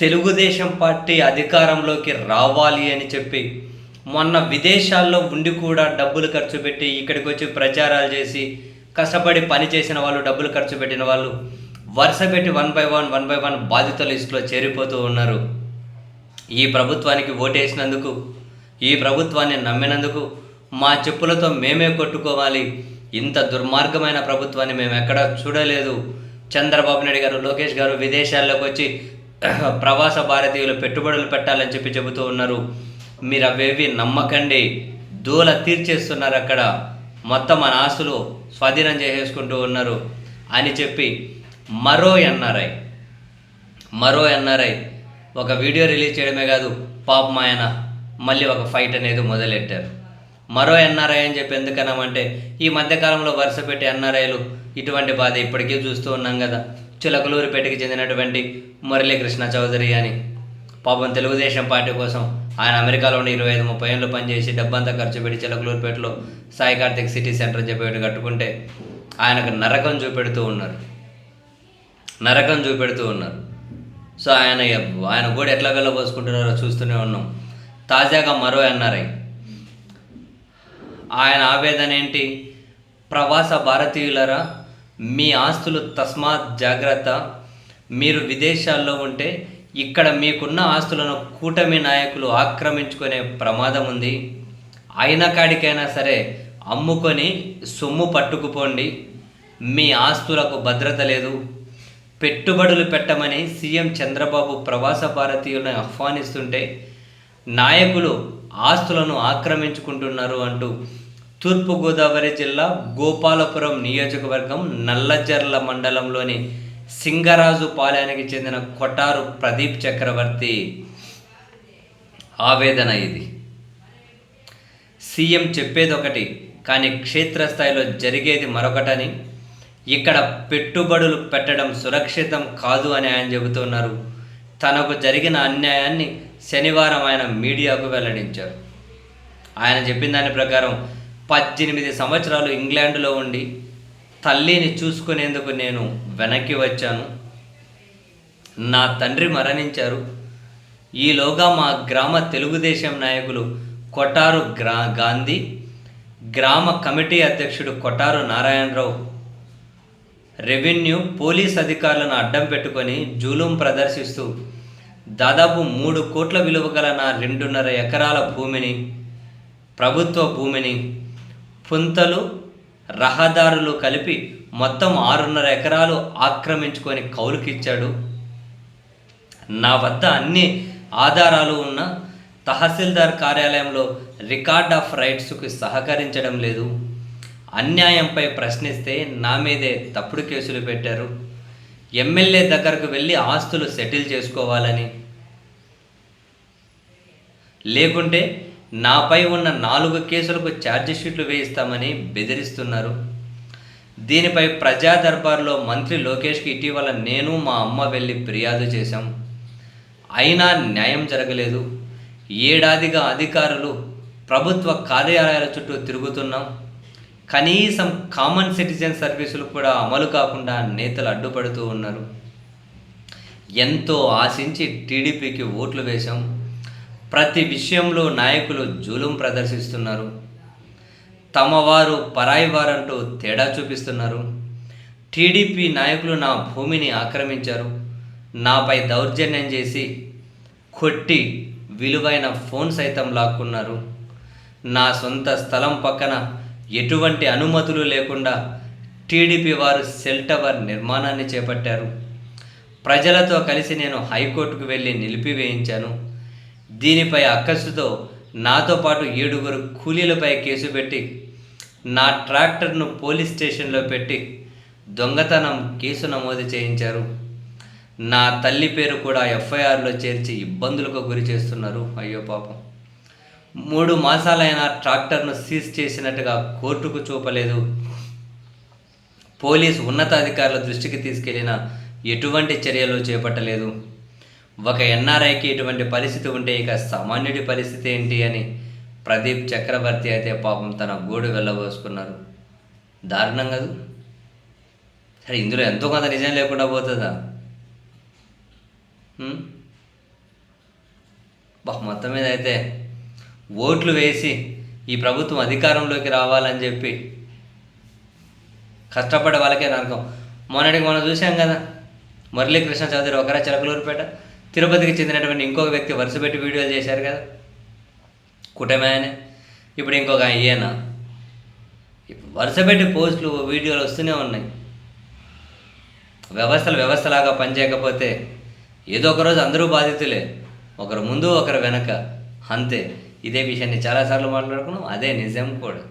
Telugu Desam party అధికారంలోకి రావాలి అని చెప్పి మొన్న విదేశాల్లో ఉండి కూడా డబ్బులు ఖర్చు పెట్టి ఇక్కడికి వచ్చి ప్రచారాలు చేసి కష్టపడి పని చేసిన వాళ్ళు, డబ్బులు ఖర్చు పెట్టిన వాళ్ళు వరుస పెట్టి వన్ బై వన్ బాధితుల లిస్టులో చేరిపోతూ ఉన్నారు. ఈ ప్రభుత్వానికి ఓటేసినందుకు, ఈ ప్రభుత్వాన్ని నమ్మినందుకు మా చెప్పులతో మేమే కొట్టుకోవాలి. ఇంత దుర్మార్గమైన ప్రభుత్వాన్ని మేము ఎక్కడా చూడలేదు. చంద్రబాబు నాయుడు గారు, లోకేష్ గారు విదేశాల్లోకి వచ్చి ప్రవాస భారతీయులు పెట్టుబడులు పెట్టాలని చెప్పి చెబుతూ ఉన్నారు. మీరు అవేవి నమ్మకండి, దూల తీర్చేస్తున్నారు. అక్కడ మొత్తం మన ఆస్తులు స్వాధీనం చేసేసుకుంటూ ఉన్నారు అని చెప్పి మరో ఎన్ఆర్ఐ ఒక వీడియో రిలీజ్ చేయడమే కాదు, పాపం ఆయన మళ్ళీ ఒక ఫైట్ అనేది మొదలెట్టారు. మరో ఎన్ఆర్ఐ అని చెప్పి ఎందుకన్నామంటే ఈ మధ్యకాలంలో వరుస పెట్టి ఎన్ఆర్ఐలు ఇటువంటి బాధ ఇప్పటికీ చూస్తూ ఉన్నాం కదా. చిలకలూరిపేటకి చెందినటువంటి మురళీకృష్ణ చౌదరి అని పాపం తెలుగుదేశం పార్టీ కోసం ఆయన అమెరికాలో ఉండి 25-30 ఏళ్ళు పనిచేసి డబ్బంతా ఖర్చు పెట్టి చిలకలూరిపేటలో సాయి కార్తిక్ సిటీ సెంటర్ అని చెప్పి కట్టుకుంటే ఆయనకు నరకం చూపెడుతూ ఉన్నారు. సో ఆయన కూడా ఎట్లా వెళ్ళబోసుకుంటున్నారో చూస్తూనే ఉన్నాం. తాజాగా మరో ఎన్ఆర్ఐ ఆయన ఆవేదన ఏంటి? ప్రవాస భారతీయులరా, మీ ఆస్తులు తస్మాత్ జాగ్రత్త. మీరు విదేశాల్లో ఉంటే ఇక్కడ మీకున్న ఆస్తులను కూటమి నాయకులు ఆక్రమించుకునే ప్రమాదం ఉంది. అయిన కాడికైనా సరే అమ్ముకొని సొమ్ము పట్టుకుపోండి. మీ ఆస్తులకు భద్రత లేదు. పెట్టుబడులు పెట్టమని సీఎం చంద్రబాబు ప్రవాస భారతీయులను ఆహ్వానిస్తుంటే నాయకులు ఆస్తులను ఆక్రమించుకుంటున్నారు అంటూ తూర్పుగోదావరి జిల్లా గోపాలపురం నియోజకవర్గం నల్లజర్ల మండలంలోని సింగరాజు పాలెనికి చెందిన కొటారు ప్రదీప్ చక్రవర్తి ఆవేదన ఇది. సీఎం చెప్పేది ఒకటి కానీ క్షేత్రస్థాయిలో జరిగేది మరొకటని, ఇక్కడ పెట్టుబడులు పెట్టడం సురక్షితం కాదు అని ఆయన చెబుతున్నారు. తనకు జరిగిన అన్యాయాన్ని శనివారం ఆయన మీడియాకు వెల్లడించారు. ఆయన చెప్పిన దాని ప్రకారం 18 సంవత్సరాలు ఇంగ్లాండ్లో ఉండి తల్లిని చూసుకునేందుకు నేను వెనక్కి వచ్చాను. నా తండ్రి మరణించారు. ఈలోగా మా గ్రామ తెలుగుదేశం నాయకులు కొటారు గాంధీ, గ్రామ కమిటీ అధ్యక్షుడు కొటారు నారాయణరావు రెవెన్యూ పోలీస్ అధికారులను అడ్డం పెట్టుకొని జూలుం ప్రదర్శిస్తూ దాదాపు 3 కోట్ల విలువ గల నా 2.5 ఎకరాల భూమిని, ప్రభుత్వ భూమిని, పుంతలు, రహదారులు కలిపి మొత్తం 6.5 ఎకరాలు ఆక్రమించుకొని కౌలుకిచ్చాడు. నా వద్ద అన్ని ఆధారాలు ఉన్న తహసీల్దార్ కార్యాలయంలో రికార్డ్ ఆఫ్ రైట్స్కి సహకరించడం లేదు. అన్యాయంపై ప్రశ్నిస్తే నా మీదే తప్పుడు కేసులు పెట్టారు. ఎమ్మెల్యే దగ్గరకు వెళ్ళి ఆస్తులు సెటిల్ చేసుకోవాలని, లేకుంటే నాపై ఉన్న 4 కేసులకు ఛార్జిషీట్లు వేయిస్తామని బెదిరిస్తున్నారు. దీనిపై ప్రజా దర్బార్లో మంత్రి లోకేష్కి ఇటీవల నేను మా అమ్మ వెళ్ళి ఫిర్యాదు చేశాం. అయినా న్యాయం జరగలేదు. ఏడాదిగా అధికారులు ప్రభుత్వ కార్యాలయాల చుట్టూ తిరుగుతున్నాం. కనీసం కామన్ సిటిజన్ సర్వీసులు కూడా అమలు కాకుండా నేతలు అడ్డుపడుతూ ఉన్నారు. ఎంతో ఆశించి టీడీపీకి ఓట్లు వేశాం. ప్రతి విషయంలో నాయకులు జూలుం ప్రదర్శిస్తున్నారు. తమ వారు పరాయి వారంటూ తేడా చూపిస్తున్నారు. టీడీపీ నాయకులు నా భూమిని ఆక్రమించారు. నాపై దౌర్జన్యం చేసి కొట్టి విలువైన ఫోన్ సైతం లాక్కున్నారు. నా సొంత స్థలం పక్కన ఎటువంటి అనుమతులు లేకుండా టీడీపీ వారు సెల్ టవర్ నిర్మాణాన్ని చేపట్టారు. ప్రజలతో కలిసి నేను హైకోర్టుకు వెళ్ళి నిలిపివేయించాను. దీనిపై అక్కసుతో నాతో పాటు 7 కూలీలపై కేసు పెట్టి నా ట్రాక్టర్ను పోలీస్ స్టేషన్లో పెట్టి దొంగతనం కేసు నమోదు చేయించారు. నా తల్లి పేరు కూడా ఎఫ్ఐఆర్లో చేర్చి ఇబ్బందులకు గురి చేస్తున్నారు. అయ్యో పాపం. 3 మాసాలైనా ట్రాక్టర్ను సీజ్ చేసినట్టుగా కోర్టుకు చూపలేదు. పోలీసు ఉన్నతాధికారుల దృష్టికి తీసుకెళ్లిన ఎటువంటి చర్యలు చేపట్టలేదు. ఒక ఎన్ఆర్ఐకి ఇటువంటి పరిస్థితి ఉంటే ఇక సామాన్యుడి పరిస్థితి ఏంటి అని ప్రదీప్ చక్రవర్తి అయితే పాపం తన గోడు వెళ్ళబోసుకున్నారు. దారుణం కాదు? సరే, ఇందులో ఎంతో కొంత నిజం లేకుండా పోతుందా? మొత్తం మీద అయితే ఓట్లు వేసి ఈ ప్రభుత్వం అధికారంలోకి రావాలని చెప్పి కష్టపడే వాళ్ళకే నరకం. మొన్నటికి మనం చూసాం కదా, మురళీకృష్ణ చౌదరి ఒకరా చిలకలూరుపేట, తిరుపతికి చెందినటువంటి ఇంకొక వ్యక్తి వరుస పెట్టి వీడియోలు చేశారు కదా, కూటమి ఆయన. ఇప్పుడు ఇంకొక ఈయన వరుస పెట్టి పోస్టులు వీడియోలు వస్తూనే ఉన్నాయి. వ్యవస్థలాగా పనిచేయకపోతే ఏదో ఒకరోజు అందరూ బాధితులే, ఒకరు ముందు ఒకరు వెనక, అంతే. ఇదే విషయాన్ని చాలాసార్లు మాట్లాడుకున్నాం, అదే నిజం కూడా.